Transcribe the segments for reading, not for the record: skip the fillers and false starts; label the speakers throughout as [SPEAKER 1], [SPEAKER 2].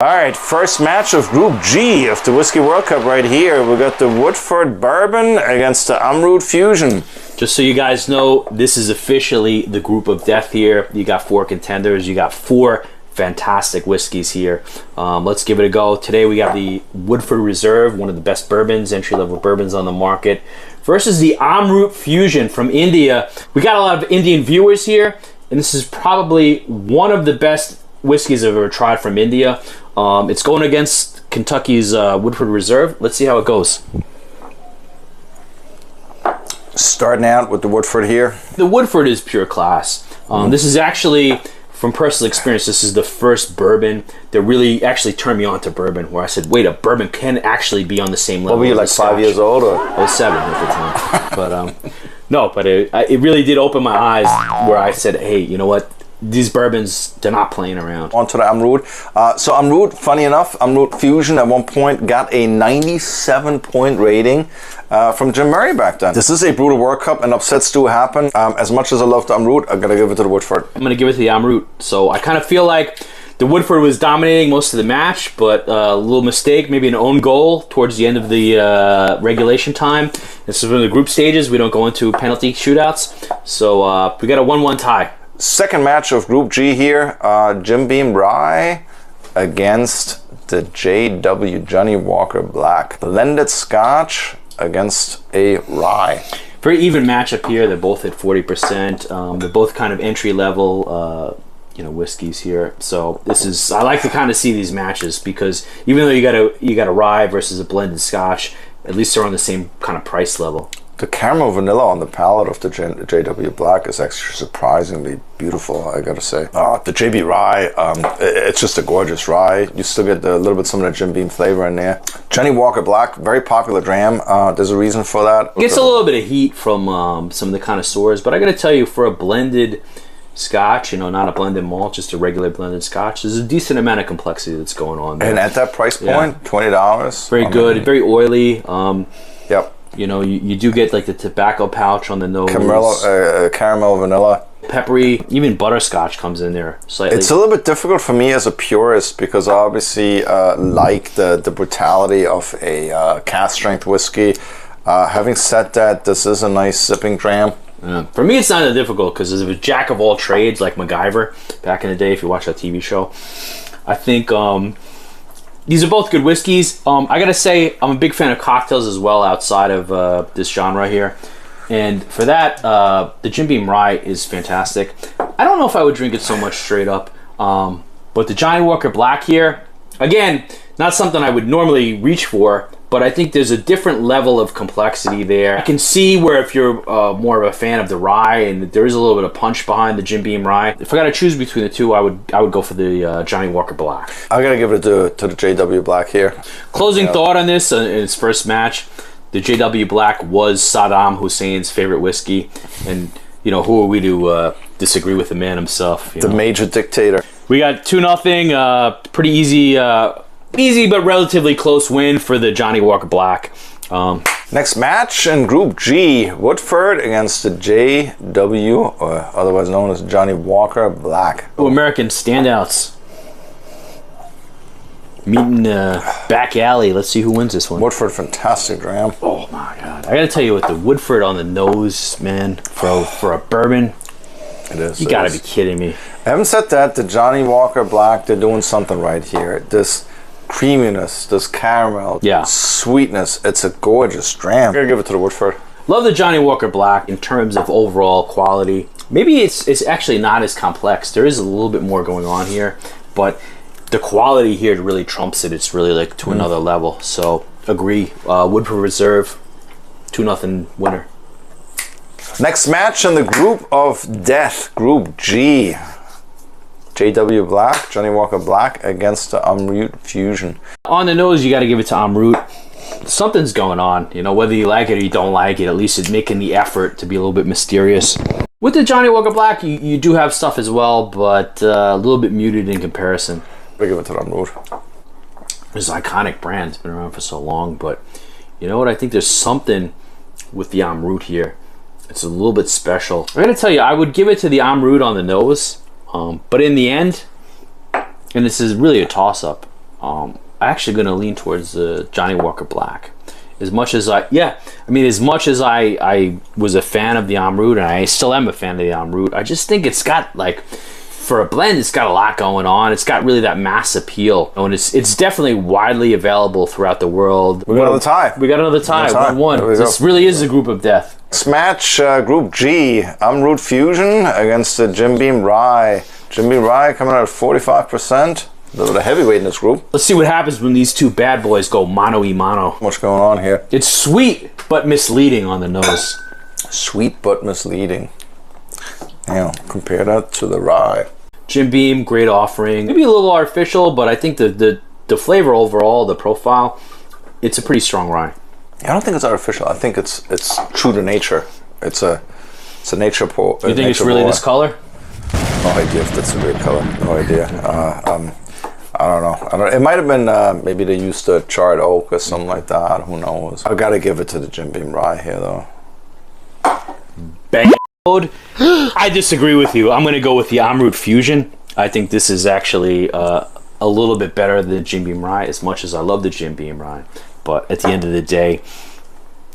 [SPEAKER 1] All right, first match of Group G of the Whiskey World Cup right here. We got the Woodford Bourbon against the Amrut Fusion.
[SPEAKER 2] Just so you guys know, this is officially the group of death here. You got 4 contenders. You got 4 fantastic whiskeys here. Let's give it a go. Today we got the Woodford Reserve, one of the best bourbons, entry-level bourbons on the market, versus the Amrut Fusion from India. We got a lot of Indian viewers here, and this is probably one of the best whiskeys I've ever tried from India. It's going against Kentucky's Woodford Reserve. Let's see how it goes.
[SPEAKER 1] Starting out with the Woodford here.
[SPEAKER 2] The Woodford is pure class. This is actually, from personal experience, this is the first bourbon that really actually turned me on to bourbon, where I said, wait, a bourbon can actually be on the same level.
[SPEAKER 1] What were you, like 5 years old? Or?
[SPEAKER 2] I was 7 at the time. But no, but it really did open my eyes, where I said, hey, you know what? These bourbons, they're not playing around.
[SPEAKER 1] On to the Amrut. So Amrut, funny enough, Amrut Fusion at one point got a 97-point rating from Jim Murray back then. This is a brutal World Cup, and upsets do happen. As much as I love the Amrut, I'm going to give it to the Woodford.
[SPEAKER 2] I'm going to give it to the Amrut. So I kind of feel like the Woodford was dominating most of the match, but a little mistake, maybe an own goal towards the end of the regulation time. This is one of the group stages. We don't go into penalty shootouts. So we got a 1-1 tie.
[SPEAKER 1] Second match of Group G here, Beam Rye against the JW Johnnie Walker Black. Blended Scotch against a Rye.
[SPEAKER 2] Very even matchup here. They both hit 40%. They're both kind of entry level, whiskeys here. So this is, I like to kind of see these matches, because even though you got a Rye versus a blended Scotch, at least they're on the same kind of price level.
[SPEAKER 1] The caramel vanilla on the palate of the JW Black is actually surprisingly beautiful, I gotta say. The JB Rye, it's just a gorgeous rye. You still get a little bit some of the Jim Beam flavor in there. Johnnie Walker Black, very popular dram. There's a reason for that.
[SPEAKER 2] It gets a little bit of heat from some of the connoisseurs, but I gotta tell you, for a blended Scotch, not a blended malt, just a regular blended Scotch, there's a decent amount of complexity that's going on there.
[SPEAKER 1] And at that price point, $20.
[SPEAKER 2] Very good, very oily.
[SPEAKER 1] Yep.
[SPEAKER 2] You do get like the tobacco pouch on the nose.
[SPEAKER 1] Caramel vanilla.
[SPEAKER 2] Peppery, even butterscotch comes in there slightly.
[SPEAKER 1] It's a little bit difficult for me as a purist, because I obviously like the brutality of a cask strength whiskey. Having said that, this is a nice sipping dram.
[SPEAKER 2] For me, it's not that difficult, because as a jack of all trades, like MacGyver back in the day, if you watch that TV show, I think these are both good whiskeys. I gotta say, I'm a big fan of cocktails as well outside of this genre here. And for that, the Jim Beam Rye is fantastic. I don't know if I would drink it so much straight up, but the Johnnie Walker Black here, again, not something I would normally reach for, but I think there's a different level of complexity there. I can see where if you're more of a fan of the rye, and there is a little bit of punch behind the Jim Beam Rye. If I got to choose between the two, I would go for the Johnnie Walker Black.
[SPEAKER 1] I gotta give it to the JW Black here.
[SPEAKER 2] Closing thought on this, in its first match, the JW Black was Saddam Hussein's favorite whiskey, and who are we to disagree with the man himself?
[SPEAKER 1] The major dictator.
[SPEAKER 2] We got 2-0, pretty easy but relatively close win for the Johnnie Walker Black.
[SPEAKER 1] Next match in Group G, Woodford against the JW, or otherwise known as Johnnie Walker Black.
[SPEAKER 2] American standouts meeting back alley. Let's see who wins this one.
[SPEAKER 1] Woodford, fantastic dram.
[SPEAKER 2] Oh my God! I gotta tell you, with the Woodford on the nose, man, for a bourbon,
[SPEAKER 1] it is.
[SPEAKER 2] You gotta be kidding me.
[SPEAKER 1] Having said that, the Johnnie Walker Black, they're doing something right here. This creaminess, this caramel, sweetness, it's a gorgeous dram. I'm gonna give it to the Woodford.
[SPEAKER 2] Love the Johnnie Walker Black in terms of overall quality. Maybe it's actually not as complex. There is a little bit more going on here, but the quality here really trumps it. It's really like to another level. So agree. Woodford Reserve, 2-0 winner.
[SPEAKER 1] Next match in the group of death, Group G. JW Black, Johnnie Walker Black against the Amrut Fusion.
[SPEAKER 2] On the nose, you got to give it to Amrut. Something's going on, whether you like it or you don't like it, at least it's making the effort to be a little bit mysterious. With the Johnnie Walker Black, you do have stuff as well, but a little bit muted in comparison.
[SPEAKER 1] I give it to the Amrut.
[SPEAKER 2] It's an iconic brand. It's been around for so long, but you know what? I think there's something with the Amrut here. It's a little bit special. I gotta tell you, I would give it to the Amrut on the nose, but in the end, and this is really a toss-up, I'm actually going to lean towards the Johnnie Walker Black. As much as as much as I was a fan of the Amrut, and I still am a fan of the Amrut, I just think it's got, like, for a blend, it's got a lot going on. It's got really that mass appeal, and it's definitely widely available throughout the world.
[SPEAKER 1] We got another tie.
[SPEAKER 2] We got another tie. 1-1. This really is a group of death.
[SPEAKER 1] Next match, Group G, Amrut Fusion against the Jim Beam Rye. Jim Beam Rye coming out at 45%. A little bit of heavyweight in this group.
[SPEAKER 2] Let's see what happens when these two bad boys go mano-y-mano.
[SPEAKER 1] What's going on here?
[SPEAKER 2] It's sweet, but misleading on the nose.
[SPEAKER 1] Sweet, but misleading. Compare that to the Rye.
[SPEAKER 2] Jim Beam, great offering. Maybe a little artificial, but I think the flavor overall, the profile, it's a pretty strong rye.
[SPEAKER 1] I don't think it's artificial. I think it's true to nature. It's a nature pour.
[SPEAKER 2] You think it's really this color?
[SPEAKER 1] No idea if that's a real color. No idea. I don't know. It might have been maybe they used the charred oak or something like that. Who knows? I gotta give it to the Jim Beam Rye here, though.
[SPEAKER 2] Bang. I disagree with you. I'm gonna go with the Amrut Fusion. I think this is actually a little bit better than Jim Beam Rye. As much as I love the Jim Beam Rye, but at the end of the day,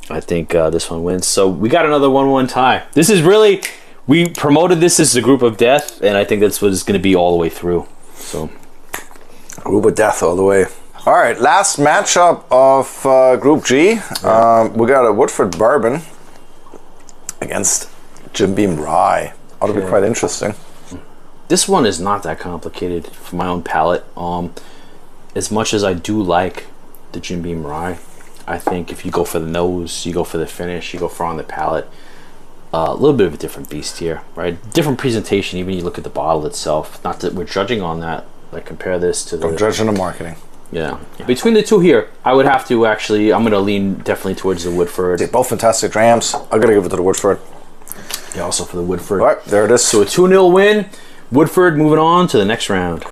[SPEAKER 2] I think this one wins. So we got another 1-1 tie. This is really, we promoted this as a group of death, and I think that's what it's going to be all the way through. So,
[SPEAKER 1] group of death all the way. All right, last matchup of Group G. We got a Woodford Bourbon against Jim Beam Rye. Ought to be quite interesting.
[SPEAKER 2] This one is not that complicated for my own palate. As much as I do like the Jim Beam Rye, I think if you go for the nose, you go for the finish, you go for on the palate, a little bit of a different beast here, right? Different presentation, even you look at the bottle itself. Not that we're judging on that, like compare this to the...
[SPEAKER 1] Don't judge on the marketing.
[SPEAKER 2] Yeah. Between the two here, I would have to actually, I'm going to lean definitely towards the Woodford.
[SPEAKER 1] They're both fantastic drams. I got to give it to the Woodford.
[SPEAKER 2] Yeah, also for the Woodford.
[SPEAKER 1] All right, there it is.
[SPEAKER 2] So a 2-0 win. Woodford moving on to the next round.